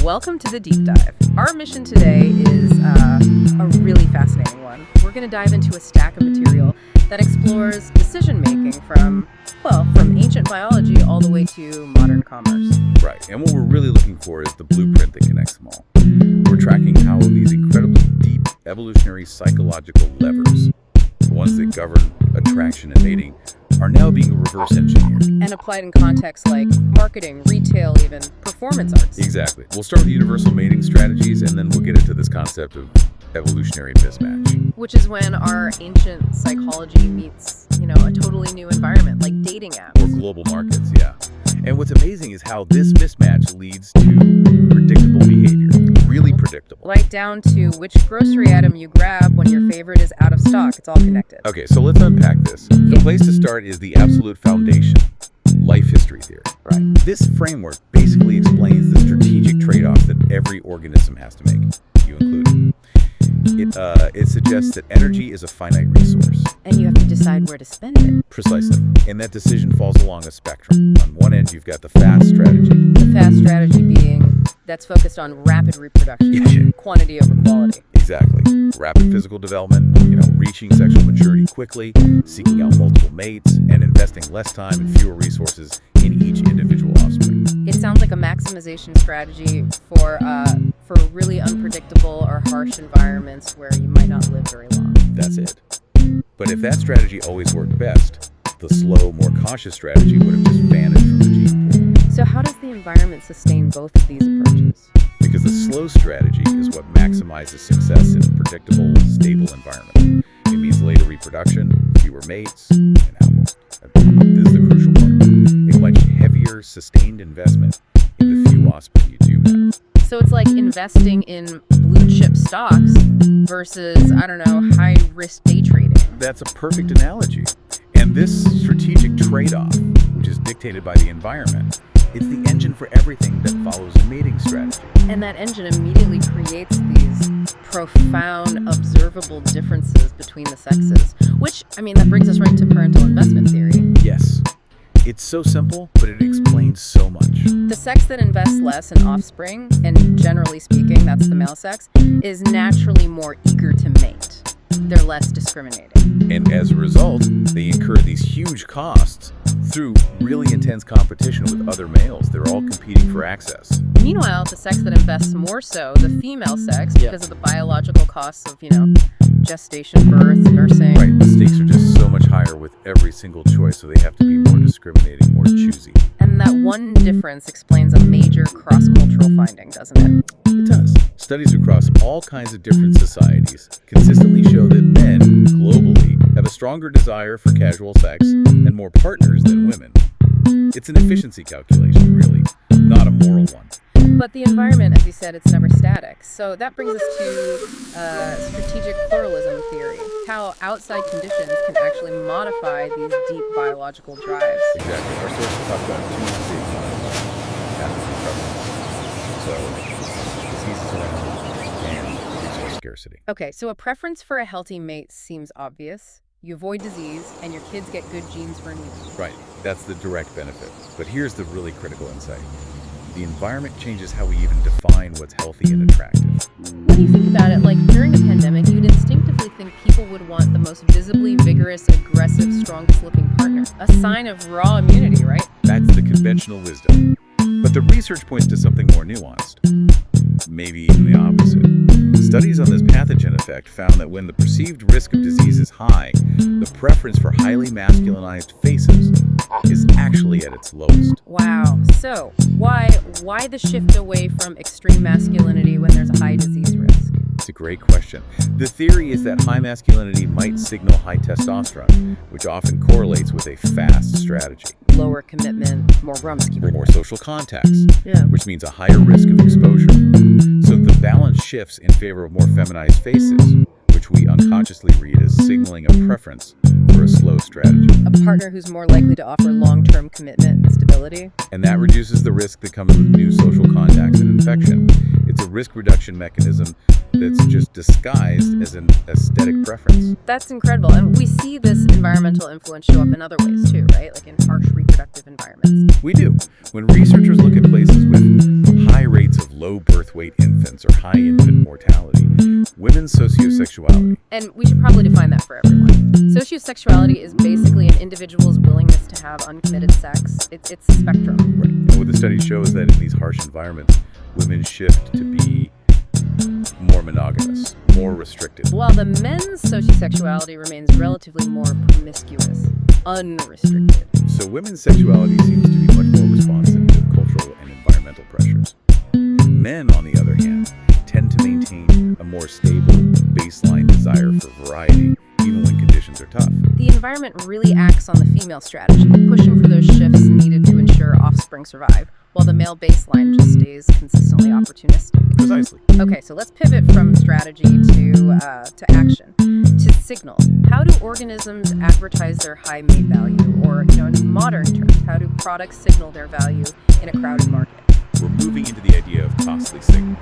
welcome to the deep dive. Our mission today is a really fascinating one. We're going to dive into a stack of material that explores decision-making from ancient biology all the way to modern commerce. Right, and what we're really looking for is the blueprint that connects them all. We're tracking how these incredibly deep evolutionary psychological levers, the ones that govern attraction and mating, are now being reverse engineered. And applied in contexts like marketing, retail, even performance arts. Exactly. We'll start with universal mating strategies, and then we'll get into this concept of evolutionary mismatch. Which is when our ancient psychology meets, a totally new environment, like dating apps. Or global markets, yeah. And what's amazing is how this mismatch leads to predictable behavior. Really predictable. Right down to which grocery item you grab when your favorite is out of stock. It's all connected. Okay, so let's unpack this. The place to start is the absolute foundation, life history theory. Right. This framework basically explains the strategic trade-offs that every organism has to make, you included. It suggests that energy is a finite resource. And you have to decide where to spend it. Precisely. And that decision falls along a spectrum. On one end, you've got the fast strategy. The fast strategy being that's focused on rapid reproduction, quantity over quality. Exactly. Rapid physical development, reaching sexual maturity quickly, seeking out multiple mates, and investing less time and fewer resources in each individual offspring. It sounds like a maximization strategy for really unpredictable or harsh environments where you might not live very long. That's it. But if that strategy always worked best, the slow, more cautious strategy would have just vanished from the gene pool. So how does the environment sustain both of these approaches? Because the slow strategy is what maximizes success in a predictable, stable environment. It means later reproduction, fewer mates, and this is the crucial part. A much heavier, sustained investment in the few offspring you do have. So it's like investing in blue chip stocks versus, high-risk day trading. That's a perfect analogy. And this strategic trade-off, which is dictated by the environment, it's the engine for everything that follows a mating strategy. And that engine immediately creates these profound, observable differences between the sexes, which, that brings us right to parental investment theory. Yes. It's so simple, but it explains so much. The sex that invests less in offspring, and generally speaking, that's the male sex, is naturally more eager to mate. They're less discriminating. And as a result, they incur these huge costs through really intense competition with other males. They're all competing for access. Meanwhile, the sex that invests more so, the female sex, because of the biological costs of, gestation, birth, nursing. Right, the stakes are just so much higher with every single choice, so they have to be more discriminating, more choosy. And that one difference explains a major cross-cultural finding, doesn't it? It does. Studies across all kinds of different societies consistently show that men, globally, have a stronger desire for casual sex and more partners than women. It's an efficiency calculation, really, not a moral one. But the environment, as you said, it's never static. So that brings us to strategic pluralism theory, how outside conditions can actually modify these deep biological drives. Exactly. Our sources talk about two big patterns of preference. So, diseases around and resource scarcity. Okay, so a preference for a healthy mate seems obvious. You avoid disease, and your kids get good genes for immunity. Right. That's the direct benefit. But here's the really critical insight. The environment changes how we even define what's healthy and attractive. When you think about it, like during a pandemic, you'd instinctively think people would want the most visibly vigorous, aggressive, strongest-looking partner. A sign of raw immunity, right? That's the conventional wisdom. But the research points to something more nuanced. Maybe even the opposite. Studies on this pathogen effect found that when the perceived risk of disease is high, the preference for highly masculinized faces is actually at its lowest. Wow. So, why the shift away from extreme masculinity when there's a high disease risk? It's a great question. The theory is that high masculinity might signal high testosterone, which often correlates with a fast strategy. Lower commitment, more rumsky. More social contacts, Yeah. which means a higher risk of exposure. So the balance shifts in favor of more feminized faces, which we unconsciously read as signaling a preference for a slow strategy. A partner who's more likely to offer long-term commitment and stability. And that reduces the risk that comes with new social contacts and infection. It's a risk reduction mechanism that's just disguised as an aesthetic preference. That's incredible. And we see this environmental influence show up in other ways too, right? Like in harsh reproductive environments. We do. When researchers look at places with high rates of low birth weight infants or high infant mortality. Women's sociosexuality. And we should probably define that for everyone. Sociosexuality is basically an individual's willingness to have uncommitted sex. It's a spectrum. Right. And what the study shows that in these harsh environments, women shift to be more monogamous, more restricted. While the men's sociosexuality remains relatively more promiscuous, unrestricted. So women's sexuality seems to be much more responsive to cultural and environmental pressures. Men, on the other hand, tend to maintain a more stable baseline desire for variety, even when conditions are tough. The environment really acts on the female strategy, pushing for those shifts needed to ensure offspring survive, while the male baseline just stays consistently opportunistic. Precisely. Okay, so let's pivot from strategy to action, to signals. How do organisms advertise their high mate value? Or, in modern terms, how do products signal their value in a crowded market? We're moving into the idea of costly signaling.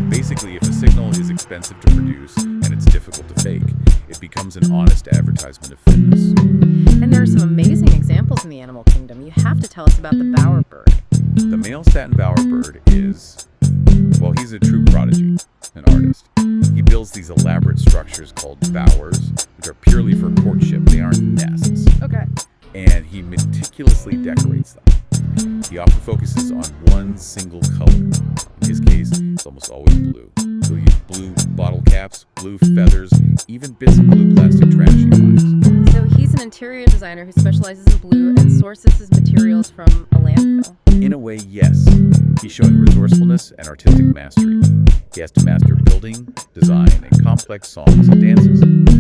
Basically, if a signal is expensive to produce and it's difficult to fake, it becomes an honest advertisement of fitness. And there are some amazing examples in the animal kingdom. You have to tell us about the bowerbird. The male satin bowerbird is, well, he's a true prodigy, an artist. He builds these elaborate structures called bowers, which are purely for courtship. They aren't nests. Okay. And he meticulously decorates them. He often focuses on one single color. In his case, it's almost always blue. He'll use blue bottle caps, blue feathers, even bits of blue plastic trash he finds. So he's an interior designer who specializes in blue and sources his materials from a landfill. In a way, yes. He's showing resourcefulness and artistic mastery. He has to master building, design, and complex songs and dances,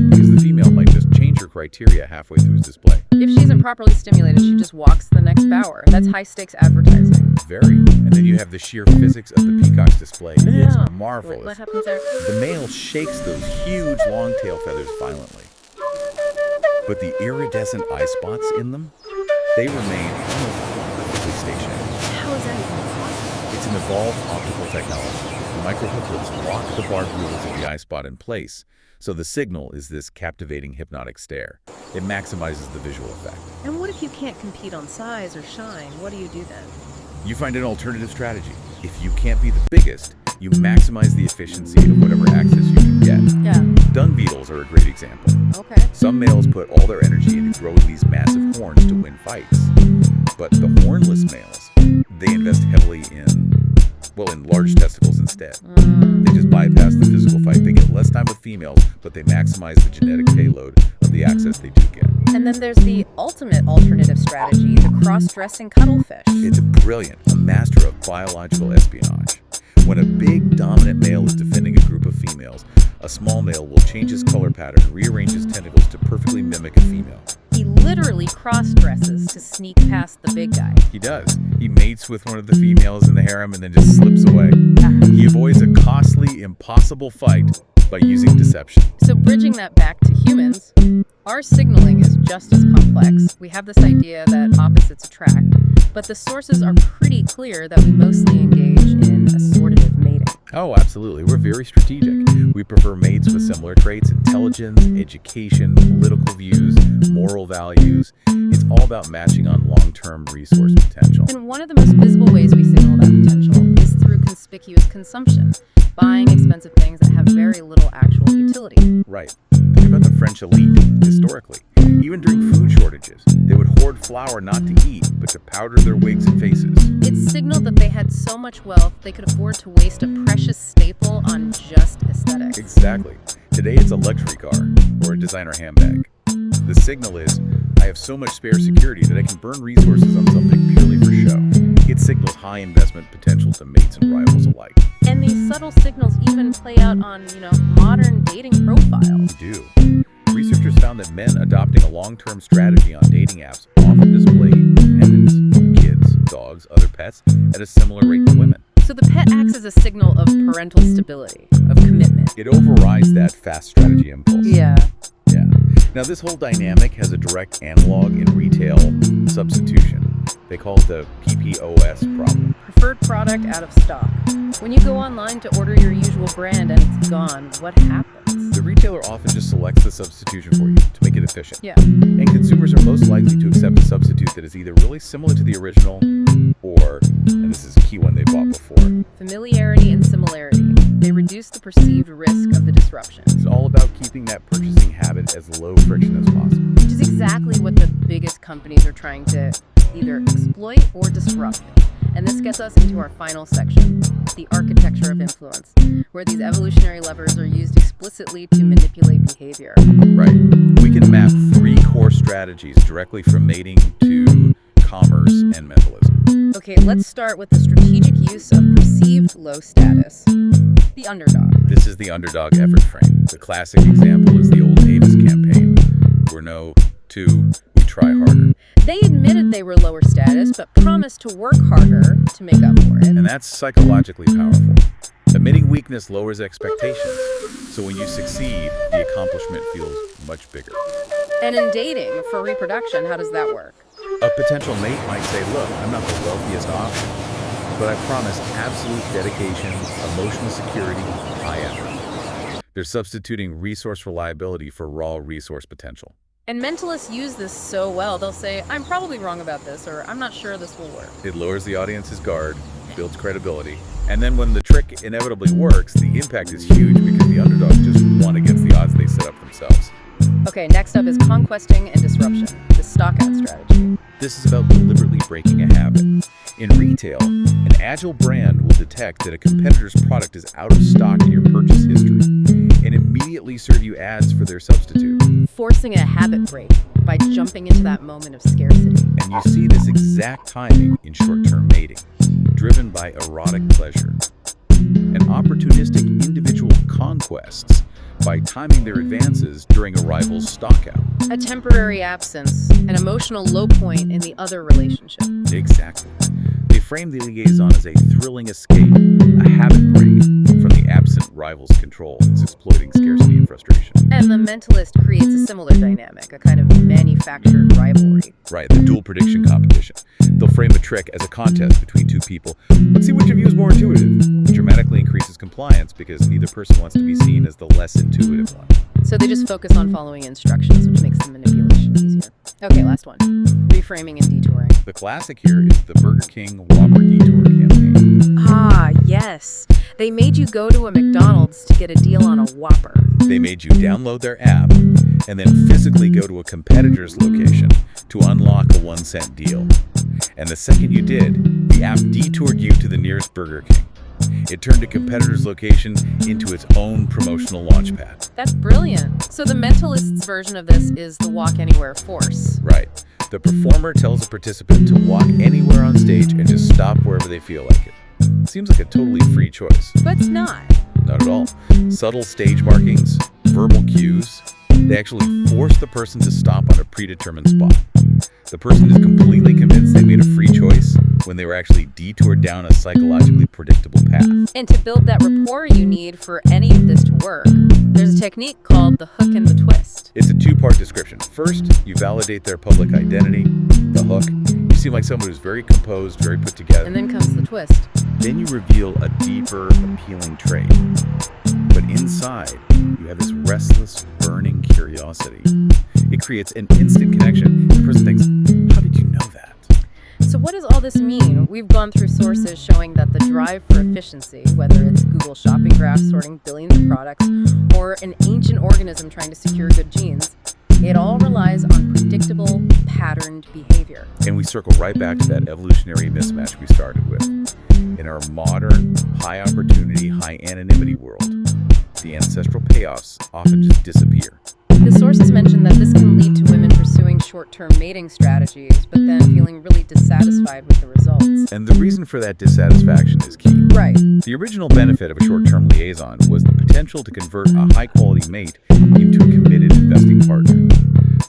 because the female might just change her criteria halfway through his display. If she isn't properly stimulated, she just walks to the next bower. That's high-stakes advertising. Very. And then you have the sheer physics of the peacock's display. It's marvelous. What happens there? The male shakes those huge long tail feathers violently. But the iridescent eye spots in them, they remain almost perfectly stationary. How is that even possible? It's an evolved optical technology. The microhooklets lock the barbed wheels of the eye spot in place, so the signal is this captivating hypnotic stare. It maximizes the visual effect. And what if you can't compete on size or shine? What do you do then? You find an alternative strategy. If you can't be the biggest, you maximize the efficiency of whatever access you can get. Yeah. Dung beetles are a great example. Okay. Some males put all their energy into growing these massive horns to win fights. But the hornless males, they invest heavily in large testicles instead. They just bypass the physical fight. They get less time with females, but they maximize the genetic payload of the access they do get. And then there's the ultimate alternative strategy, the cross-dressing cuttlefish. It's brilliant, a master of biological espionage. When a big, dominant male is defending a group of females, a small male will change his color pattern and rearrange his tentacles to perfectly mimic a female. He literally cross-dresses to sneak past the big guy. He does. He mates with one of the females in the harem and then just slips away. He avoids a costly, impossible fight by using deception. So bridging that back to humans, our signaling is just as complex. We have this idea that opposites attract, but the sources are pretty clear that we mostly engage in assortative mating. Oh, absolutely. We're very strategic. We prefer mates with similar traits: intelligence, education, political views, moral values. It's all about matching on long-term resource potential. And one of the most visible ways we signal that potential is through conspicuous consumption, buying expensive things that have very little actual utility. Right. Think about the French elite, historically. Even during food shortages, they would hoard flour not to eat, but to powder their wigs and faces. It signaled that they had so much wealth, they could afford to waste a precious staple on just aesthetics. Exactly. Today it's a luxury car or a designer handbag. The signal is, I have so much spare security that I can burn resources on something purely for show. It signals high investment potential to mates and rivals alike. And these subtle signals even play out on, modern dating profiles. They do. Researchers found that men adopting a long-term strategy on dating apps often display dependents, kids, dogs, other pets, at a similar rate to women. So the pet acts as a signal of parental stability, of commitment. It overrides that fast strategy impulse. Yeah. Now, this whole dynamic has a direct analog in retail substitution. They call it the PPOS problem. Preferred product out of stock. When you go online to order your usual brand and it's gone, what happens? The retailer often just selects the substitution for you to make it efficient. Yeah. And consumers are most likely to accept a substitute that is either really similar to the original or or, and this is a key one they bought before, Familiarity and similarity. They reduce the perceived risk of the disruption. it's all about keeping that purchasing habit as low friction as possible. Which is exactly what the biggest companies are trying to either exploit or disrupt. And this gets us into our final section, the architecture of influence, where these evolutionary levers are used explicitly to manipulate behavior. Right. We can map 3 core strategies directly from mating to commerce and mentalism. Okay, let's start with the strategic use of perceived low status, the underdog. This is the underdog effort frame. The classic example is the old Davis campaign. We're no 2, we try harder. They admitted they were lower status, but promised to work harder to make up for it. And that's psychologically powerful. Admitting weakness lowers expectations. So when you succeed, the accomplishment feels much bigger. And in dating, for reproduction, how does that work? A potential mate might say, look, I'm not the wealthiest option, but I promise absolute dedication, emotional security, high effort. They're substituting resource reliability for raw resource potential. And mentalists use this so well, they'll say, I'm probably wrong about this, or I'm not sure this will work. It lowers the audience's guard, builds credibility, and then when the trick inevitably works, the impact is huge because the underdogs just won against the odds they set up themselves. Okay, next up is conquesting and disruption, the stockout strategy. This is about deliberately breaking a habit. In retail, an agile brand will detect that a competitor's product is out of stock in your purchase history and immediately serve you ads for their substitute. Forcing a habit break by jumping into that moment of scarcity. And you see this exact timing in short-term mating, driven by erotic pleasure. And opportunistic individual conquests by timing their advances during a rival's stockout. A temporary absence, an emotional low point in the other relationship. Exactly. They frame the liaison as a thrilling escape, a habit break from the absent rival's control. It's exploiting scarcity and frustration. And the mentalist creates a similar dynamic, a kind of manufactured rivalry. Right, the dual prediction competition. They'll frame the trick as a contest between 2 people. Let's see which of you is more intuitive. It dramatically increases compliance because neither person wants to be seen as the less intuitive one. So they just focus on following instructions, which makes the manipulation easier. Okay, last one. Reframing and detouring. The classic here is the Burger King Whopper Detour campaign. Ah, yes. They made you go to a McDonald's to get a deal on a Whopper. They made you download their app and then physically go to a competitor's location to unlock a 1-cent deal. And the second you did, the app detoured you to the nearest Burger King. It turned a competitor's location into its own promotional launchpad. That's brilliant. So the mentalist's version of this is the walk anywhere force. Right. The performer tells a participant to walk anywhere on stage and just stop wherever they feel like it. Seems like a totally free choice. But it's not. Not at all. Subtle stage markings, verbal cues, they actually force the person to stop on a predetermined spot. The person is completely convinced they made a free choice when they were actually detoured down a psychologically predictable path. And to build that rapport you need for any of this to work, there's a technique called the hook and the twist. It's a 2-part description. First, you validate their public identity, the hook. You seem like someone who's very composed, very put together. And then comes the twist. Then you reveal a deeper, appealing trait. But inside, you have this restless, burning curiosity. It creates an instant connection. The person thinks, how did you know that? So what does all this mean? We've gone through sources showing that the drive for efficiency, whether it's Google shopping graphs sorting billions of products, or an ancient organism trying to secure good genes, it all relies on predictable, patterned behavior. And we circle right back to that evolutionary mismatch we started with. In our modern, high-opportunity, high-anonymity world, the ancestral payoffs often just disappear. The sources mention that this can lead to women pursuing short-term mating strategies, but then feeling really dissatisfied with the results. And the reason for that dissatisfaction is key. Right. The original benefit of a short-term liaison was the potential to convert a high-quality mate into a committed investing partner.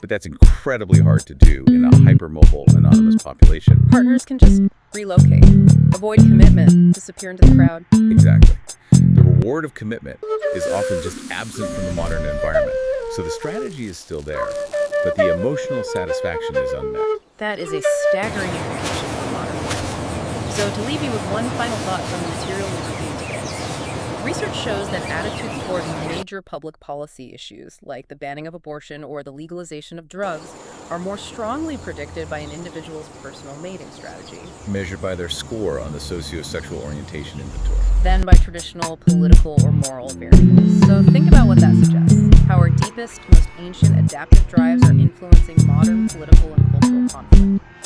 But that's incredibly hard to do in a hypermobile, anonymous population. Partners can just relocate, avoid commitment, disappear into the crowd. Exactly. The reward of commitment is often just absent from the modern environment. So the strategy is still there, but the emotional satisfaction is unmet. That is a staggering implication for modern life. So to leave you with one final thought from the material we reviewed today, Research shows that attitudes toward major public policy issues, like the banning of abortion or the legalization of drugs, are more strongly predicted by an individual's personal mating strategy Measured by their score on the socio-sexual orientation inventory. than by traditional political or moral variables. So think about what that suggests. How our deepest, most ancient adaptive drives are influencing modern political and cultural conflict.